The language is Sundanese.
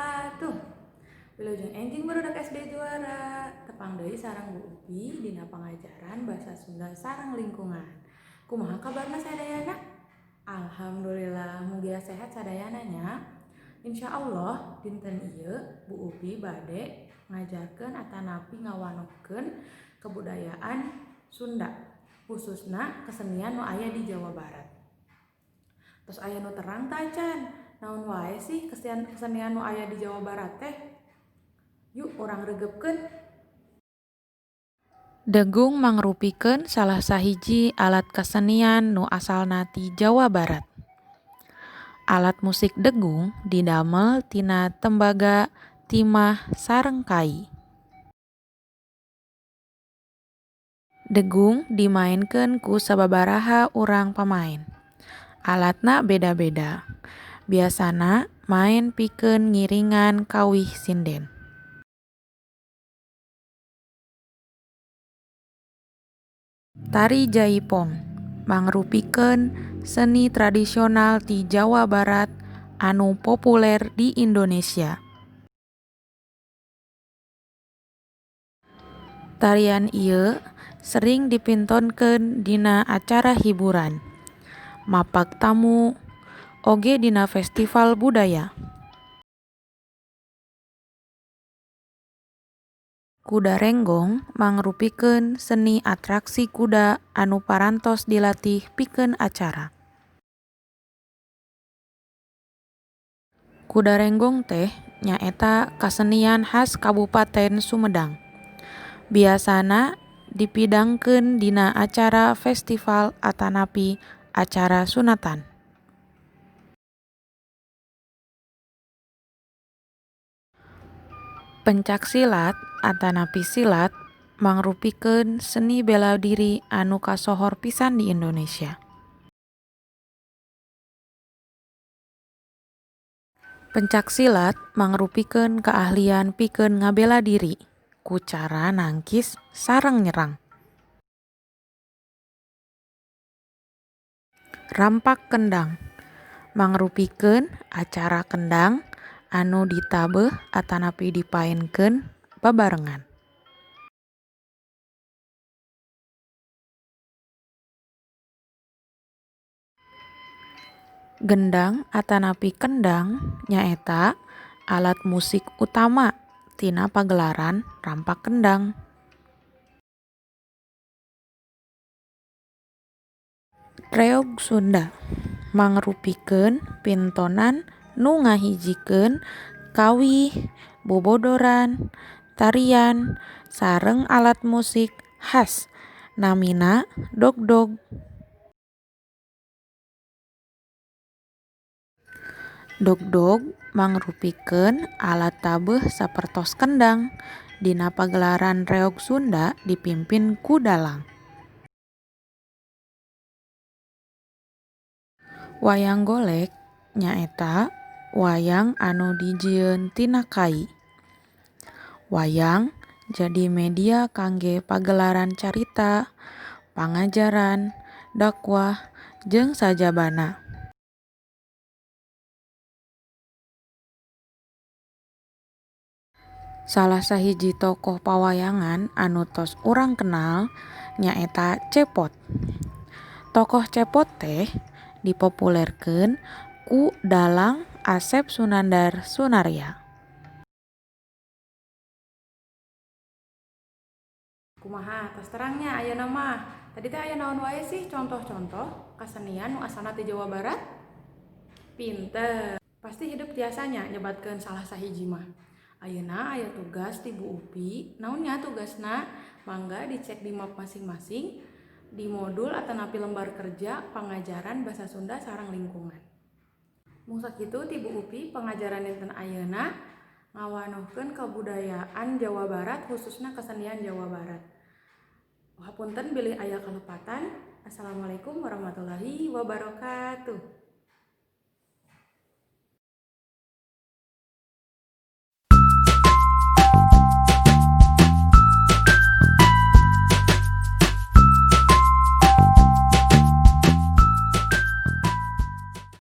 wabarakatuh. Wilujeng enjing barudak SD juara. Tepang deui sareng Bu Upi dina pangajaran Basa Sunda sareng lingkungan. Kumaha kabarna sadayana? Alhamdulillah mugia sehat sadayana nya. Insyaallah dinten ieu Bu Upi bade ngajarkeun atanapi ngawanohkeun kebudayaan Sunda, khususna kesenian nu aya di Jawa Barat. Terus aya nu terang ta Can? Naon wae sih kesenian nu aya di Jawa Barat teh? Yuk urang regepkeun. Degung mangrupikeun salah sahiji alat kesenian nu asalna ti Jawa Barat. Alat musik degung didamel tina tembaga, timah, sareng kai. Degung dimaenkeun ku sababaraha urang pamaen. Alatna beda-beda. Biasana maen pikeun ngiringan kawih sinden. Tari Jaipong mangrupikeun seni tradisional ti Jawa Barat anu populer di Indonesia. Tarian ieu sering dipintonkeun dina acara hiburan, mapag tamu, oge dina festival budaya. Kuda renggong mangrupikeun seni atraksi kuda anu parantos dilatih pikeun acara. Kuda renggong teh nyaeta kasenian khas Kabupaten Sumedang. Biasana dipidangkeun dina acara festival atanapi acara sunatan. Pencaksilat atanapi silat mangrupikeun seni bela diri anu kasohor pisan di Indonesia. Pencaksilat mangrupikeun keahlian pikeun ngabela diri ku cara nangkis sareng nyerang. Rampak kendang mangrupikeun acara kendang anu ditabeuh atanapi dipaenkeun babarengan. Gendang atanapi kendang nyaeta alat musik utama tina pagelaran rampak kendang. Reog Sunda mangrupikeun pintonan nu ngahijikeun kawih, bobodoran, tarian, sareng alat musik khas namina dogdog. Dogdog mangrupikeun alat tabeuh sapertos kendang dina pagelaran reog Sunda dipimpin ku dalang. Wayang golek nyaeta wayang anu dijieun tina kai. Wayang jadi media kangge pagelaran carita, pangajaran, dakwah, jeung sajabana. Salah sahiji tokoh pawayangan anu tos urang kenal nyaeta Cepot. Tokoh Cepot teh dipopulerkeun ku dalang Asep Sunandar Sunarya. Kumaha tos terangnya ayeuna mah. Tadi teh aya naon wae sih contoh-contoh kasenian nu asalna ti Jawa Barat? Pinter. Pasti hidup tiasanya nyebatkeun salah sahiji mah. Ayeuna aya tugas ti Bu Upi. Naonnya tugasna? Mangga dicek di map masing-masing di modul atanapi lembar kerja pangajaran Basa Sunda sareng lingkungan. Mung sakitu ti Bu Upi pengajaran dinten ayeuna ngawanohkeun kebudayaan Jawa Barat khususna kesenian Jawa Barat. Hapunten bilih aya kalepatan. Assalamualaikum warahmatullahi wabarakatuh.